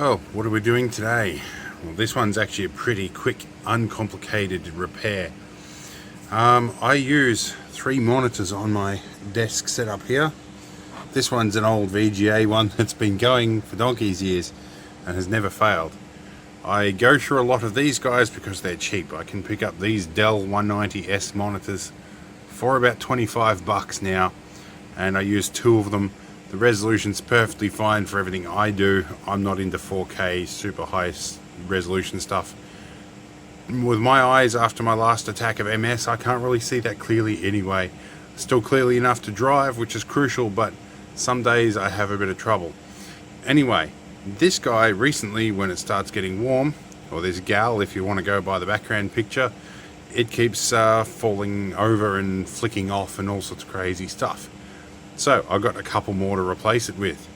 Well, what are we doing today? Well, this one's actually a pretty quick, uncomplicated repair. I use 3 monitors on my desk setup here. This one's an old VGA one that's been going for donkey's years and has never failed. I go through a lot of these guys because they're cheap. I can pick up these Dell 190S monitors for about 25 bucks now, and I use 2 of them. The resolution's perfectly fine for everything I do. I'm not into 4K super high resolution stuff. With my eyes after my last attack of MS, I can't really see that clearly anyway. Still clearly enough to drive, which is crucial, but some days I have a bit of trouble. Anyway, this guy recently, when it starts getting warm, or this gal if you want to go by the background picture, it keeps falling over and flicking off and all sorts of crazy stuff. So I've got a couple more to replace it with.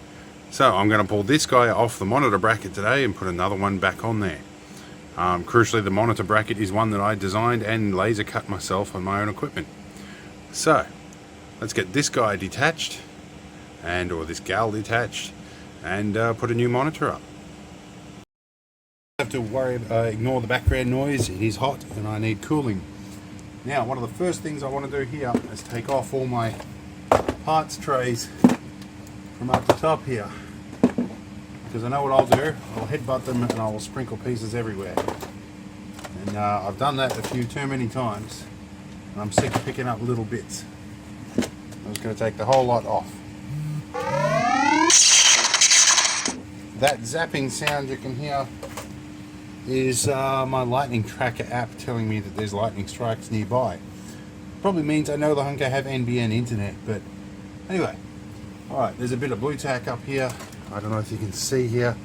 So I'm going to pull this guy off the monitor bracket today and put another one back on there. Crucially, the monitor bracket is one that I designed and laser cut myself on my own equipment. So let's get this guy detached, or this gal detached, and put a new monitor up. I have to ignore the background noise. It is hot and I need cooling. Now, one of the first things I want to do here is take off all my parts trays from up the top here, because I know what I'll do. I'll headbutt them and I will sprinkle pieces everywhere, and I've done that a few too many times and I'm sick of picking up little bits. I'm just going to take the whole lot off. That zapping sound you can hear is my lightning tracker app telling me that there's lightning strikes nearby. Probably means I no longer have NBN internet, but anyway. Alright, there's a bit of blue tack up here. I don't know if you can see here,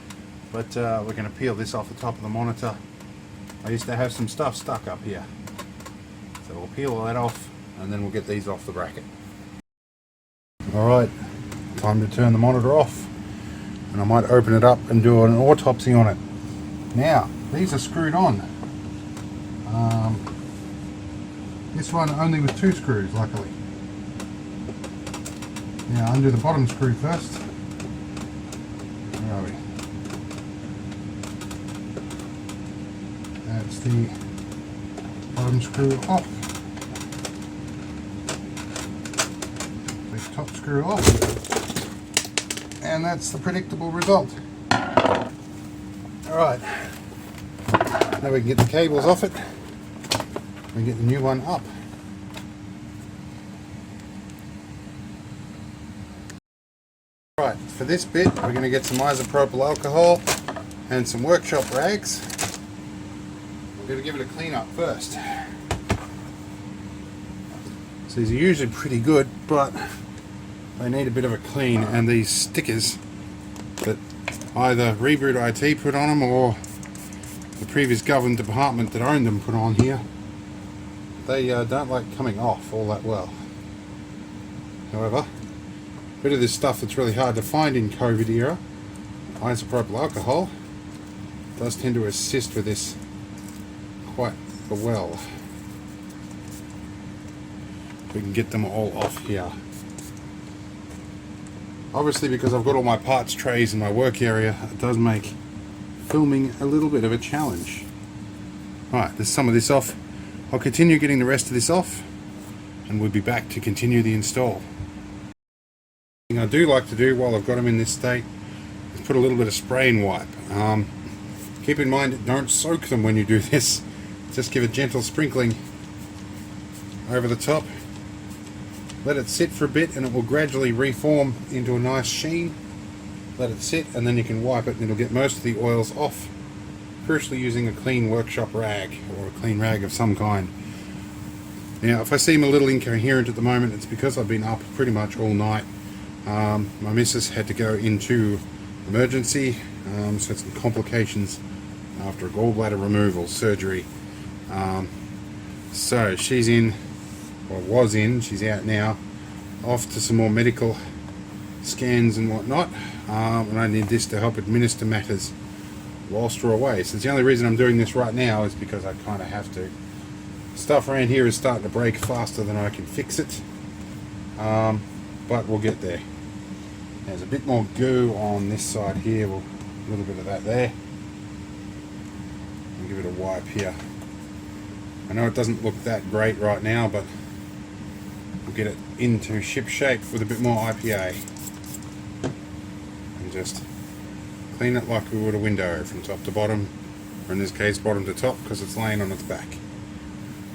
but we're going to peel this off the top of the monitor. I used to have some stuff stuck up here, so we'll peel all that off and then we'll get these off the bracket. Alright, time to turn the monitor off, and I might open it up and do an autopsy on it. Now, these are screwed on. This one only with 2 screws, luckily. Now, undo the bottom screw first. Where are we? That's the bottom screw off. The top screw off. And that's the predictable result. Alright. Now we can get the cables off it and get the new one up. Right, for this bit we're going to get some isopropyl alcohol and some workshop rags. We're going to give it a clean up first. So these are usually pretty good, but they need a bit of a clean, and these stickers that either Reboot IT put on them or the previous government department that owned them put on here, they don't like coming off all that well. However, a bit of this stuff that's really hard to find in COVID era, isopropyl alcohol, does tend to assist with this quite well. We can get them all off here. Obviously, because I've got all my parts trays in my work area, it does make filming a little bit of a challenge. Alright, there's some of this off. I'll continue getting the rest of this off, and we'll be back to continue the install. The thing I do like to do while I've got them in this state is put a little bit of spray and wipe. Keep in mind, don't soak them when you do this. Just give a gentle sprinkling over the top. Let it sit for a bit and it will gradually reform into a nice sheen. Let it sit and then you can wipe it and it'll get most of the oils off. Crucially, using a clean workshop rag or a clean rag of some kind. Now, if I seem a little incoherent at the moment, it's because I've been up pretty much all night. My missus had to go into emergency, so had some complications after a gallbladder removal surgery. So she's in, or was in, she's out now, off to some more medical scans and whatnot, and I need this to help administer matters whilst we're away. So the only reason I'm doing this right now is because I kind of have to. Stuff around here is starting to break faster than I can fix it, but we'll get there. There's a bit more goo on this side here. We'll A little bit of that there. I'll give it a wipe here. I know it doesn't look that great right now, but we'll get it into ship shape with a bit more IPA. And just clean it like we would a window from top to bottom, or in this case bottom to top, because it's laying on its back.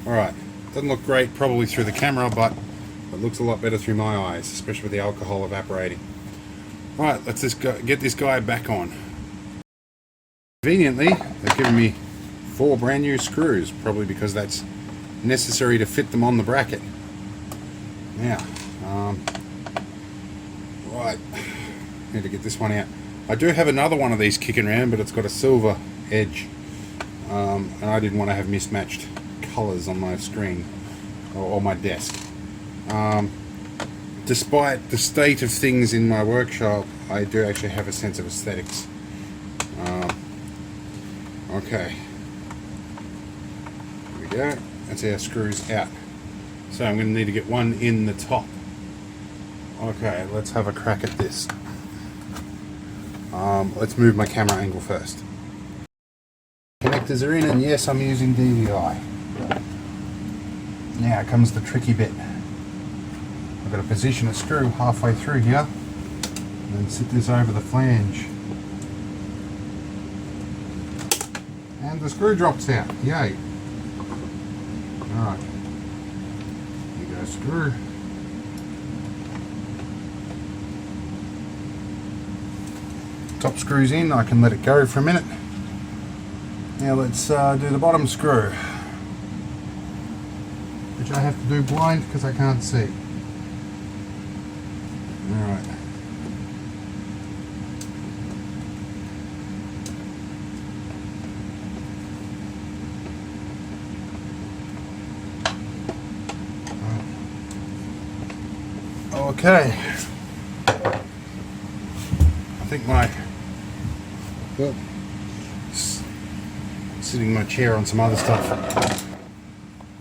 Alright, doesn't look great probably through the camera, but it looks a lot better through my eyes, especially with the alcohol evaporating. Alright, let's just get this guy back on. Conveniently, they've given me 4 brand new screws, probably because that's necessary to fit them on the bracket. Now, right, need to get this one out. I do have another one of these kicking around, but it's got a silver edge, and I didn't want to have mismatched colours on my screen or my desk. Despite the state of things in my workshop, I do actually have a sense of aesthetics. Okay, here we go. That's our screws out. So I'm going to need to get one in the top. Okay, let's have a crack at this. Let's move my camera angle first. Connectors are in, and yes, I'm using DVI. Now comes the tricky bit. I've got to position a screw halfway through here and then sit this over the flange. And the screw drops out. Yay. Alright. Here goes screw. Top screw's in, I can let it go for a minute. Now let's do the bottom screw, which I have to do blind because I can't see. Alright. Okay. I think my sitting my chair on some other stuff.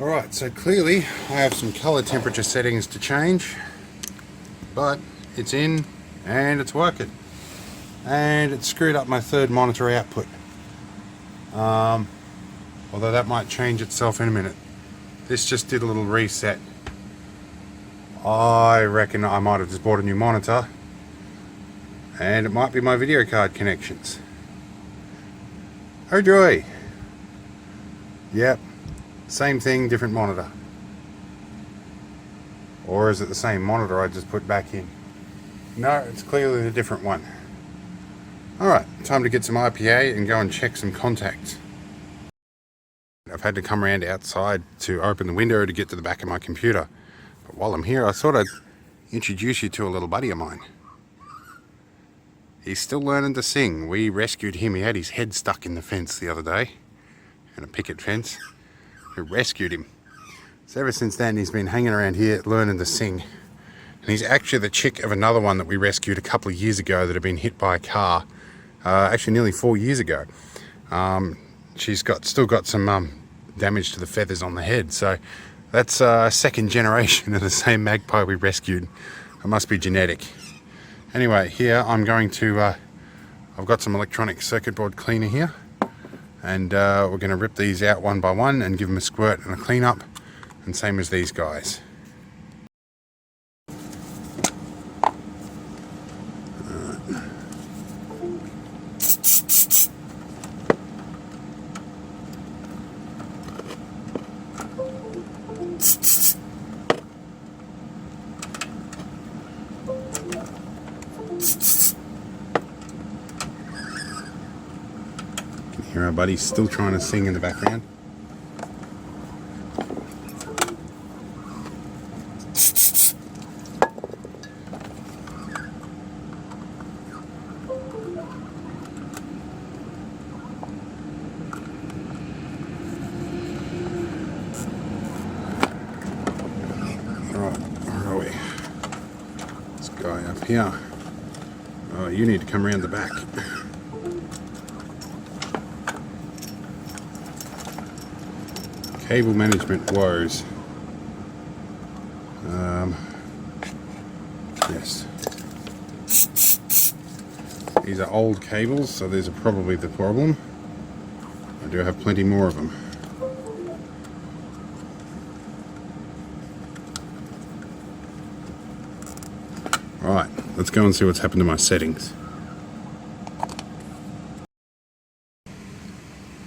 Alright, so clearly I have some color temperature settings to change, but it's in and it's working. And it screwed up my third monitor output. Although that might change itself in a minute. This just did a little reset. I reckon I might have just bought a new monitor, and it might be my video card connections. Oh joy! Yep, same thing, different monitor. Or is it the same monitor I just put back in? No, it's clearly a different one. Alright, time to get some IPA and go and check some contacts. I've had to come around outside to open the window to get to the back of my computer. But while I'm here, I thought I'd introduce you to a little buddy of mine. He's still learning to sing. We rescued him. He had his head stuck in the fence the other day, in a picket fence. We rescued him. So ever since then, he's been hanging around here learning to sing. And he's actually the chick of another one that we rescued a couple of years ago that had been hit by a car. Actually, nearly 4 years ago. She's still got some damage to the feathers on the head. So that's a second generation of the same magpie we rescued. It must be genetic. Anyway, here I'm going to, I've got some electronic circuit board cleaner here, and we're going to rip these out one by one and give them a squirt and a clean up, and same as these guys. Here our buddy's still trying to sing in the background. Alright, where are we? This guy up here. Oh, you need to come around the back. Cable management woes. Yes. These are old cables, so these are probably the problem. I do have plenty more of them. Alright, let's go and see what's happened to my settings.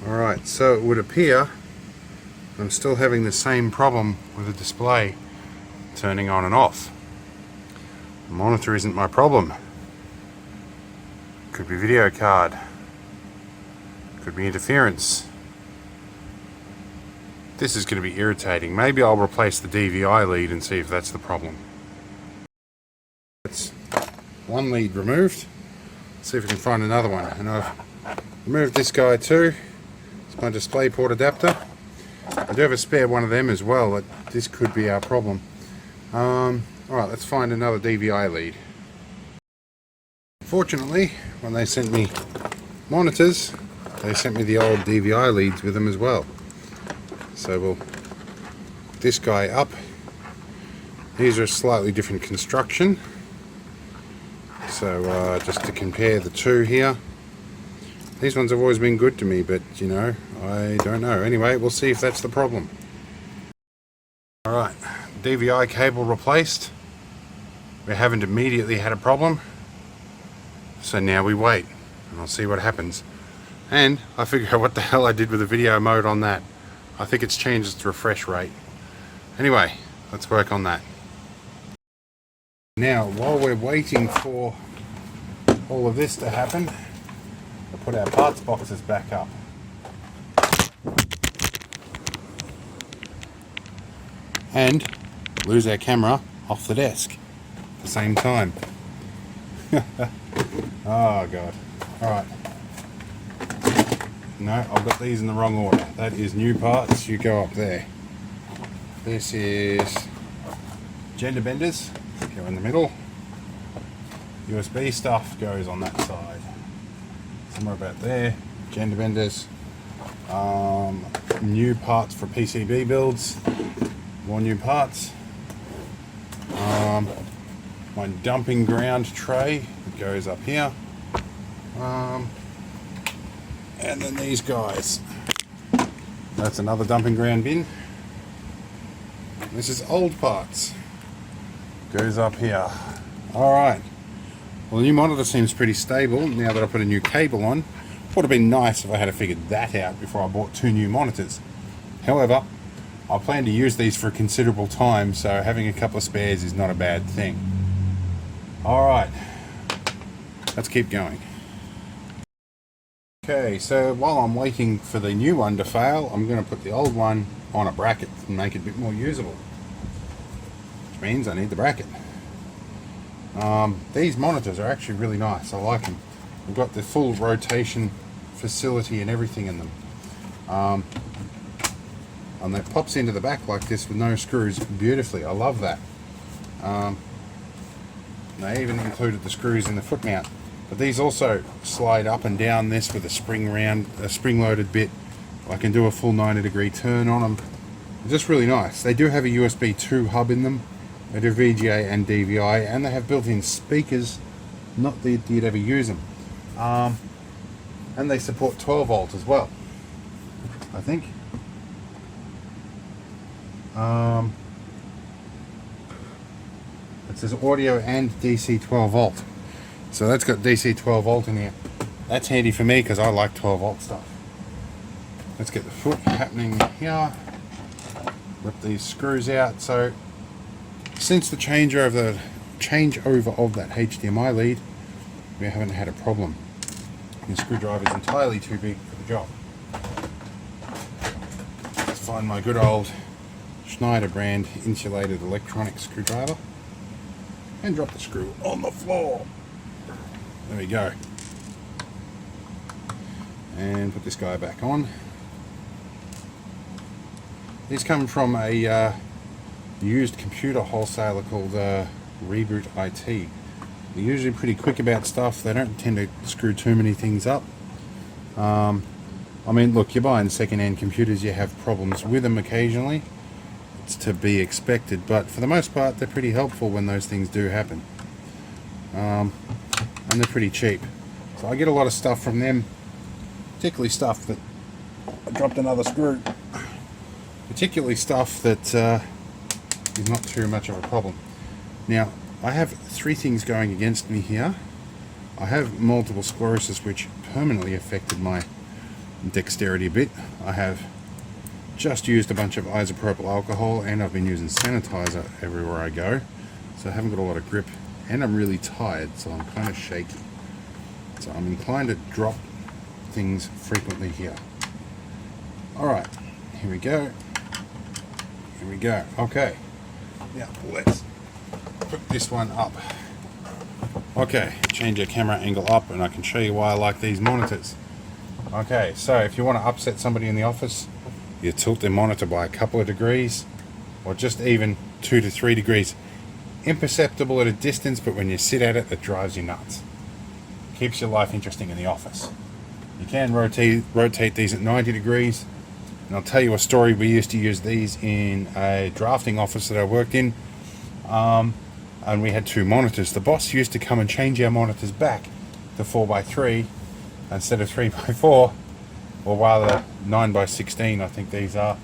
Alright, so it would appear I'm still having the same problem with the display turning on and off. The monitor isn't my problem. Could be video card. Could be interference. This is going to be irritating. Maybe I'll replace the DVI lead and see if that's the problem. That's one lead removed. Let's see if we can find another one. And I've removed this guy too. It's my DisplayPort adapter. I do have a spare one of them as well. This could be our problem. Alright, let's find another DVI lead. Fortunately, when they sent me monitors, they sent me the old DVI leads with them as well. So we'll put this guy up. These are a slightly different construction. So just to compare the two here. These ones have always been good to me, but you know, I don't know. Anyway, we'll see if that's the problem. Alright, DVI cable replaced. We haven't immediately had a problem. So now we wait, and I'll see what happens. And I figure out what the hell I did with the video mode on that. I think it's changed its refresh rate. Anyway, let's work on that. Now, while we're waiting for all of this to happen, we'll put our parts boxes back up. And lose our camera off the desk at the same time. Oh god. Alright. No, I've got these in the wrong order. That is new parts, you go up there. This is gender benders, go in the middle. USB stuff goes on that side. Somewhere about there. Gender benders. New parts for PCB builds. More new parts. My dumping ground tray goes up here. And then these guys. That's another dumping ground bin. This is old parts. Goes up here. Alright. Well, the new monitor seems pretty stable now that I put a new cable on. Would have been nice if I had figured that out before I bought two new monitors. However, I plan to use these for a considerable time, so having a couple of spares is not a bad thing. Alright. Let's keep going. Okay, so while I'm waiting for the new one to fail, I'm going to put the old one on a bracket and make it a bit more usable. Which means I need the bracket. These monitors are actually really nice. I like them. We've got the full rotation facility and everything in them. And that pops into the back like this with no screws beautifully. I love that. They even included the screws in the foot mount. But these also slide up and down this with a spring-loaded bit. I can do a full 90-degree turn on them. They're just really nice. They do have a USB 2 hub in them. They do VGA and DVI, and they have built-in speakers. Not that you'd ever use them. And they support 12 volt as well, I think. It says audio and DC 12 volt. So that's got DC 12 volt in here. That's handy for me because I like 12 volt stuff. Let's get the foot happening here. Rip these screws out. So since the changeover of that HDMI lead, we haven't had a problem. The screwdriver is entirely too big for the job. Let's find my good old Schneider brand insulated electronic screwdriver and drop the screw on the floor. There we go. And put this guy back on. These come from a used computer wholesaler called Reboot IT. They're usually pretty quick about stuff. They don't tend to screw too many things up. I mean, look, you're buying second-hand computers, you have problems with them occasionally. It's to be expected, but for the most part, they're pretty helpful when those things do happen. And they're pretty cheap. So I get a lot of stuff from them, particularly stuff that I dropped another screw. Particularly stuff that is not too much of a problem. Now, I have three things going against me here. I have multiple sclerosis, which permanently affected my dexterity a bit. I have just used a bunch of isopropyl alcohol, and I've been using sanitizer everywhere I go, so I haven't got a lot of grip, and I'm really tired, so I'm kind of shaky. So I'm inclined to drop things frequently here. Alright, here we go. Here we go. Okay, now let's put this one up. Okay, change your camera angle up and I can show you why I like these monitors. Okay, so if you want to upset somebody in the office, you tilt their monitor by a couple of degrees, or just even 2 to 3 degrees. Imperceptible at a distance, but when you sit at it, it drives you nuts. Keeps your life interesting in the office. You can rotate these at 90 degrees. And I'll tell you a story. We used to use these in a drafting office that I worked in. And we had 2 monitors. The boss used to come and change our monitors back to 4x3 instead of 3x4, or rather 9x16, I think these are.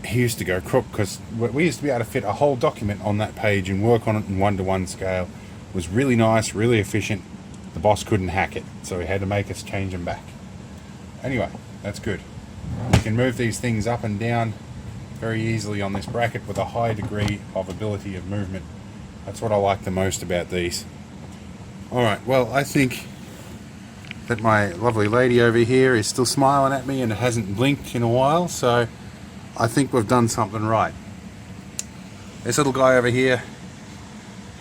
He used to go crook because we used to be able to fit a whole document on that page and work on it in 1-to-1 scale. It was really nice, really efficient. The boss couldn't hack it, so he had to make us change them back. Anyway, that's good. You can move these things up and down very easily on this bracket with a high degree of ability of movement. That's what I like the most about these. Alright, well, I think that my lovely lady over here is still smiling at me and hasn't blinked in a while, so I think we've done something right. This little guy over here,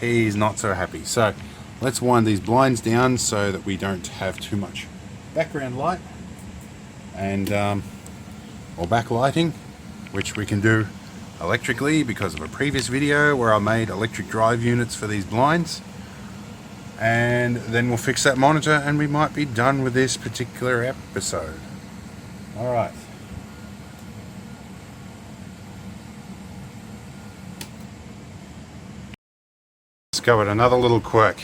he's not so happy. So let's wind these blinds down so that we don't have too much background light and or backlighting, which we can do electrically because of a previous video where I made electric drive units for these blinds. And then we'll fix that monitor and we might be done with this particular episode. Alright. Discovered another little quirk.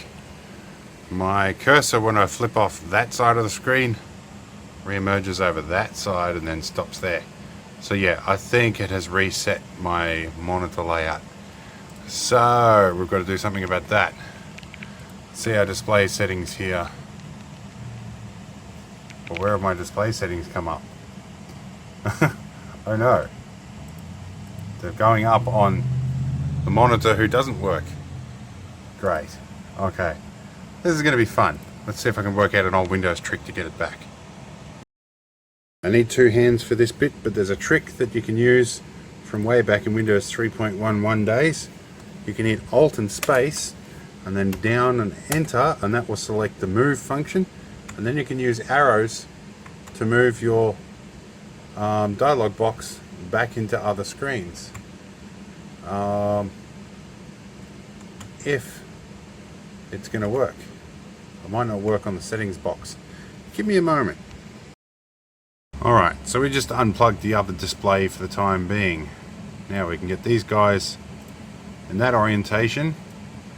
My cursor, when I flip off that side of the screen, re-emerges over that side and then stops there. So yeah, I think it has reset my monitor layout. So we've got to do something about that. See our display settings here. Well, where have my display settings come up? Oh no. They're going up on the monitor who doesn't work. Great. Okay. This is going to be fun. Let's see if I can work out an old Windows trick to get it back. I need 2 hands for this bit, but there's a trick that you can use from way back in Windows 3.11 days. You can hit Alt and space and then down and enter, and that will select the move function, and then you can use arrows to move your dialog box back into other screens. If it's going to work. It might not work on the settings box. Give me a moment. Alright, so we just unplugged the other display for the time being. Now we can get these guys in that orientation,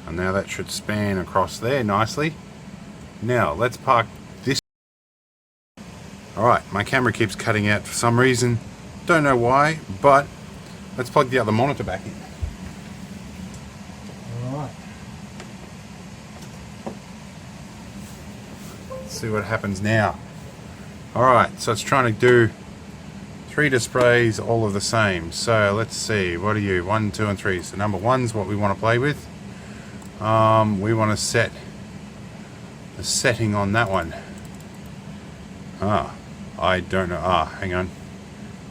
and now that should span across there nicely. Now let's park this. Alright, my camera keeps cutting out for some reason. Don't know why, but let's plug the other monitor back in. Alright. Let's see what happens now. Alright, so it's trying to do 3 displays all of the same. So let's see, what are you? 1, 2 and 3. So number 1's what we want to play with. We want to set the setting on that one. I don't know. Hang on.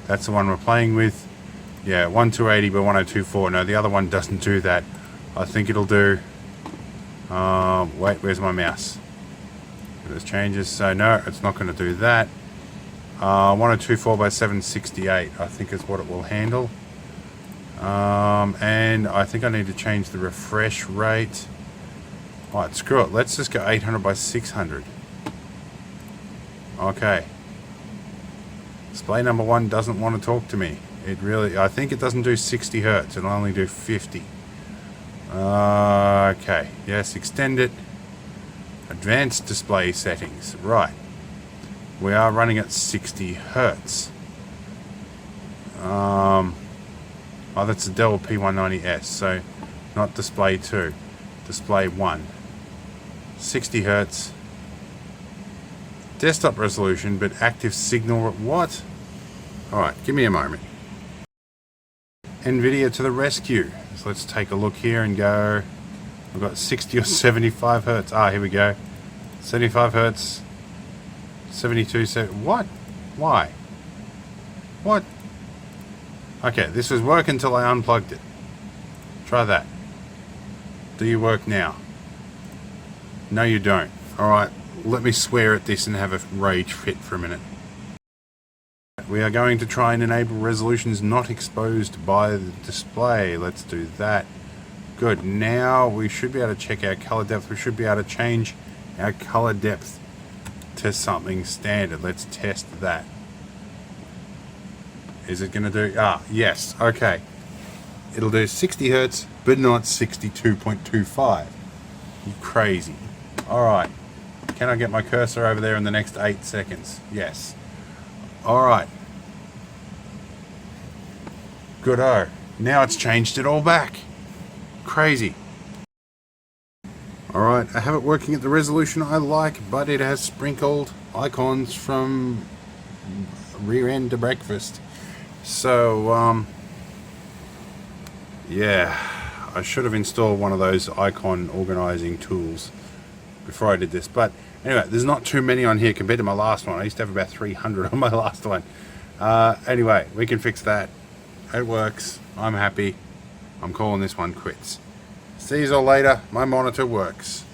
That's the one we're playing with. Yeah, 1280 by 1024. No, the other one doesn't do that. I think it'll do... wait, where's my mouse? There's changes. So no, it's not going to do that. 1024 by 768 I think is what it will handle. And I think I need to change the refresh rate. Alright, screw it. Let's just go 800 by 600. Okay. Display number 1 doesn't want to talk to me. It really, I think it doesn't do 60 Hertz. It'll only do 50. Okay. Yes, extend it. Advanced display settings. Right. We are running at 60 Hertz. Oh, that's a Dell P190S, so not display 2, display 1. 60 Hertz. Desktop resolution, but active signal. What? Alright, give me a moment. NVIDIA to the rescue. So let's take a look here and go. We've got 60 or 75 Hertz. Ah, here we go. 75 Hertz. 72. What? Why? What? Okay, this was working until I unplugged it. Try that. Do you work now? No, you don't. Alright, let me swear at this and have a rage fit for a minute. We are going to try and enable resolutions not exposed by the display. Let's do that. Good. Now we should be able to check our color depth. We should be able to change our color depth to something standard. Let's test that. Is it going to do... Ah, yes. Okay. It'll do 60 Hertz, but not 62.25. You crazy. Alright. Can I get my cursor over there in the next 8 seconds? Yes. Alright. Good-o. Now it's changed it all back. Crazy. Alright, I have it working at the resolution I like, but it has sprinkled icons from rear end to breakfast. So, yeah, I should have installed one of those icon organizing tools before I did this. But anyway, there's not too many on here compared to my last one. I used to have about 300 on my last one. Anyway, we can fix that. It works. I'm happy. I'm calling this one quits. See you all later. My monitor works.